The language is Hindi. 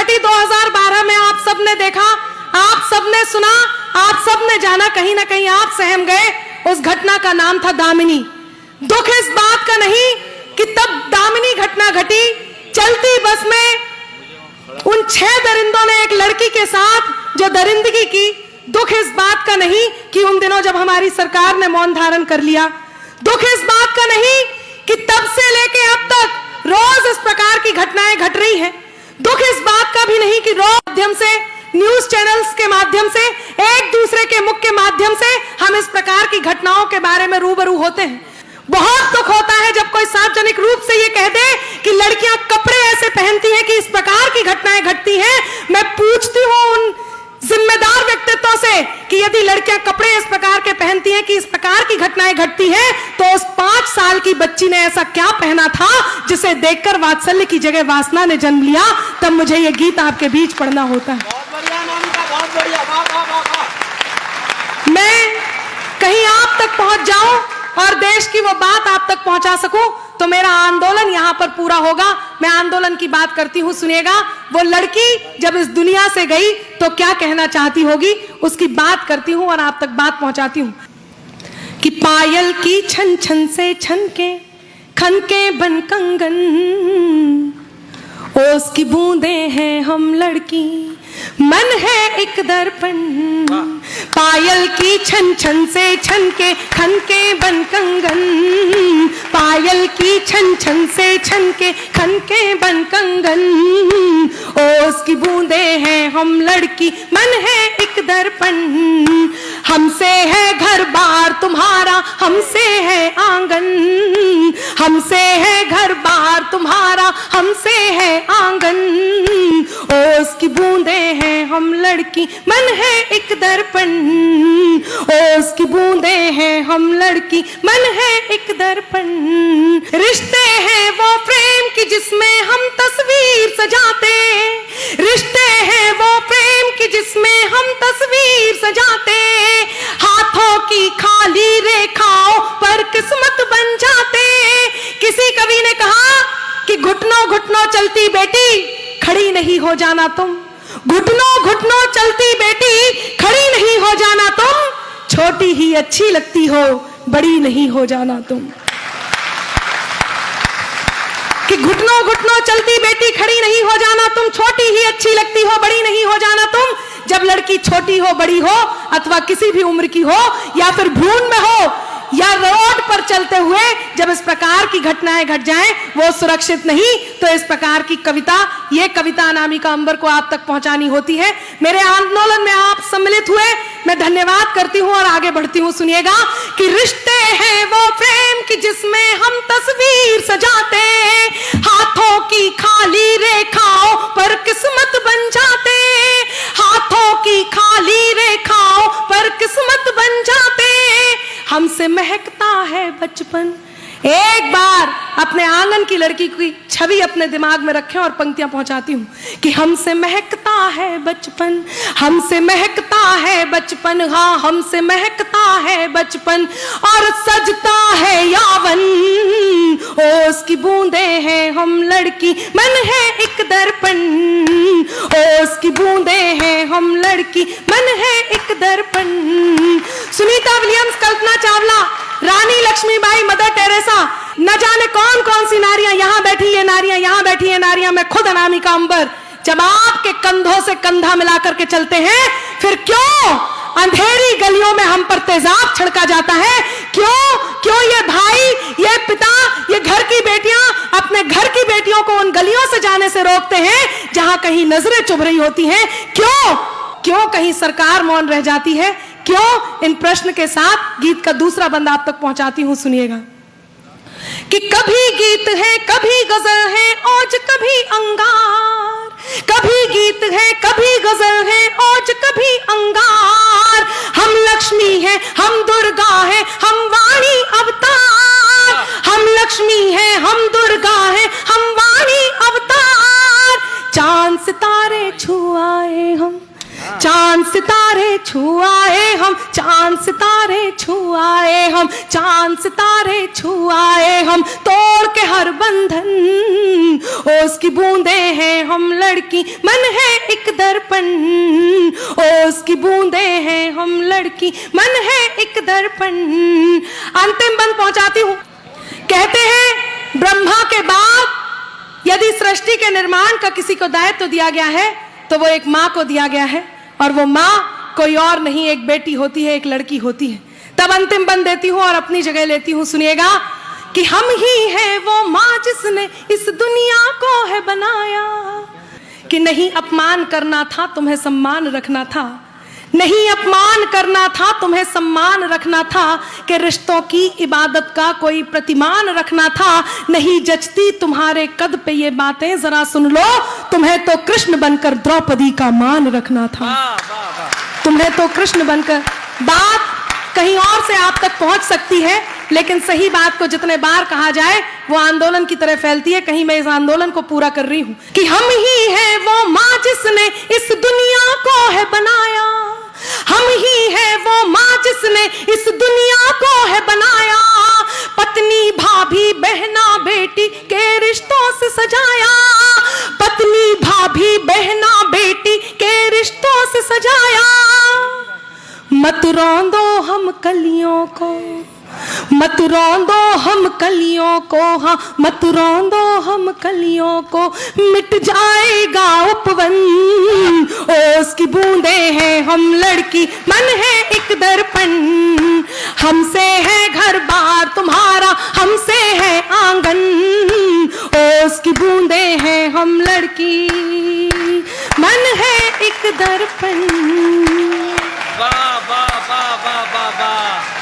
घटी 2012 में आप सबने देखा, आप सबने सुना, आप सबने जाना, कहीं ना कहीं आप सहम गए। उस घटना का नाम था दामिनी। दुख इस बात का नहीं कि तब दामिनी घटना घटी, चलती बस में उन 6 दरिंदों ने एक लड़की के साथ जो दरिंदगी की। दुख इस बात का नहीं कि उन दिनों जब हमारी सरकार ने मौन धारण कर लिया। दुख इस बात का नहीं कि तब से लेके अब तक रोज इस प्रकार की घटनाएं घट रही हैं। दुख इस बात का भी नहीं कि रोज माध्यम से, न्यूज चैनल्स के माध्यम से, एक दूसरे के मुख के माध्यम से हम इस प्रकार की घटनाओं के बारे में रूबरू होते हैं। बहुत दुख होता है जब कोई सार्वजनिक रूप से ये कह दे कि लड़कियां कपड़े ऐसे पहनती हैं कि इस प्रकार की घटनाएं घटती हैं। मैं पूछती हूं उन जिम्मेदार व्यक्तित्वों से कि यदि लड़कियां कपड़े इस प्रकार के पहनती हैं कि इस प्रकार की घटनाएं घटती हैं, तो उस 5 साल की बच्ची ने ऐसा क्या पहना था जिसे देखकर वात्सल्य की जगह वासना ने जन्म लिया। तब मुझे ये गीत आपके बीच पढ़ना होता है। बहुत बढ़िया मोनिका, बहुत बढ़िया, वाह वाह वाह वाह। मैं कहीं आप तक पहुंच जाऊं और देश की वो बात आप तक पहुंचा सकूं तो मेरा आंदोलन यहां पर पूरा होगा। मैं आंदोलन की बात करती हूं, सुनिएगा। वो लड़की जब इस दुनिया से गई तो क्या कहना चाहती होगी, उसकी बात करती हूं और आप तक बात पहुंचाती हूं कि पायल की छन छन से छनके खनके बन कंगन, ओस की बूंदें हैं हम लड़की, मन है एक दर्पण। पायल की छन छन से छनके खनके बन कंगन, पायल की छन छन से छनके खनके बन कंगन, ओस की बूंदें हैं हम लड़की, मन है एक दर्पण। हमसे है घर बार तुम्हारा, हमसे है आंगन, हमसे है घर बार तुम्हारा, हमसे है आंगन, ओस की बूंदें हैं हम लड़की, मन है एक दर्पण, ओस की बूंदें हैं हम लड़की, मन है एक दर्पण। रिश्ते हैं वो प्रेम की जिसमें हम तस्वीर सजाते, रिश्ते हैं वो प्रेम की जिसमें हम तस्वीर सजाते, हाथों की खाली रेखाओं पर किस्मत बन जाते। किसी कवि ने कहा कि घुटनों घुटनों चलती बेटी, खड़ी नहीं हो जाना तुम, घुटनों घुटनों चलती बेटी, खड़ी नहीं हो जाना तुम, छोटी ही अच्छी लगती हो, बड़ी नहीं हो जाना तुम। कि घुटनों घुटनों चलती बेटी, खड़ी नहीं हो जाना तुम, छोटी ही अच्छी लगती हो, बड़ी नहीं हो जाना तुम। जब लड़की छोटी हो, बड़ी हो, अथवा किसी भी उम्र की हो, या फिर भ्रूण में हो, या रोड पर चलते हुए जब इस प्रकार की घटनाएं घट जाएं, वो सुरक्षित नहीं। तो इस प्रकार की कविता, ये कविता अनामिका अंबर को आप तक पहुंचानी होती है। मेरे आंदोलन में आप सम्मिलित हुए, मैं धन्यवाद करती हूं और आगे बढ़ती हूं। सुनिएगा कि रिश्ते हैं वो प्रेम की जिसमें हम तस्वीर सजाते, हाथों की खाली रेखाओं पर किस्मत बन जाते, हाथों की खाली रेखाओं पर किस्मत बन जाते। हमसे महकता है बचपन। एक बार अपने आंगन की लड़की की छवि अपने दिमाग में रखें और पंक्तियां पहुंचाती हूं कि हमसे महकता है बचपन, हमसे महकता है बचपन, हाँ हमसे महकता है बचपन, और सजता है यावन, ओस की बूंदें हैं हम लड़की, मन है एक दर्पण, ओस की बूंदें हैं हम लड़की, मन है एक दर्पण। सुनीता विलियम्स, कल्पना चावला, रानी लक्ष्मीबाई, मदर टेरेसा, न जाने कौन कौन सी नारियां, यहां बैठी ये नारियां, यहां बैठी ये नारियां, मैं खुद अनामिका अंबर, जब आपके कंधों से कंधा मिलाकर के चलते हैं, फिर क्यों अंधेरी गलियों में हम पर तेजाब छिड़का जाता है? क्यों ये भाई, ये पिता, ये घर की बेटियां अपने घर की बेटियों को उन गलियों से जाने से रोकते हैं जहां कहीं नजरें चुभ रही होती हैं? क्यों कहीं सरकार मौन रह जाती है? क्यों? इन प्रश्न के साथ गीत का दूसरा बंद आप तक पहुंचाती हूं, सुनिएगा कि कभी गीत है, कभी गजल है, औज कभी अंगार, कभी गीत है, कभी गजल है, औज कभी अंगार, हम लक्ष्मी हैं, हम दुर्गा हैं, हम वाणी अवतार, हम लक्ष्मी हैं, हम दुर्गा हैं, हम वाणी अवतार। चांद सितारे छुआए हम, चांद सितारे छुआए हम, चांद सितारे छुआए हम, चांद सितारे छुआए हम, तोड़ के हर बंधन, ओस की बूंदें हैं हम लड़की, मन है एक दर्पण, ओस की बूंदे हैं हम लड़की, मन है एक दर्पण। अंतिम बंद पहुंचाती हूं। कहते हैं ब्रह्मा के बाद यदि सृष्टि के निर्माण का किसी को दायित्व दिया गया है तो वो एक माँ को दिया गया है, और वो माँ कोई और नहीं, एक बेटी होती है, एक लड़की होती है। तब अंतिम बंद देती हूं और अपनी जगह लेती हूं। सुनिएगा कि हम ही है वो माँ जिसने इस दुनिया को है बनाया, कि नहीं अपमान करना था तुम्हें सम्मान रखना था, नहीं अपमान करना था तुम्हें सम्मान रखना था, कि रिश्तों की इबादत का कोई प्रतिमान रखना था। नहीं जचती तुम्हारे कद पे ये बातें, जरा सुन लो, तुम्हें तो कृष्ण बनकर द्रौपदी का मान रखना था, तुम्हें तो कृष्ण बनकर। बात कहीं और से आप तक पहुंच सकती है, लेकिन सही बात को जितने बार कहा जाए वो आंदोलन की तरह फैलती है। कहीं मैं इस आंदोलन को पूरा कर रही हूं कि हम ही है वो माँ जिसने इस दुनिया को है बनाया, हम ही है वो माँ जिसने इस दुनिया को है बनाया, पत्नी भाभी बहना बेटी के रिश्तों से सजाया, पत्नी भाभी बहना बेटी के रिश्तों से सजाया। मत रौंदो हम कलियों को, मत रौंदो हम कलियों को, हाँ मत रौंदो हम कलियों को, मिट जाएगा उपवन, ओस की बूंदे हैं हम लड़की, मन है एक दर्पण, हमसे है घर बार तुम्हारा, हमसे है आंगन, ओस की बूंदे हैं हम लड़की, मन है एक दर्पण। वाह वाह वाह वाह वाह वाह।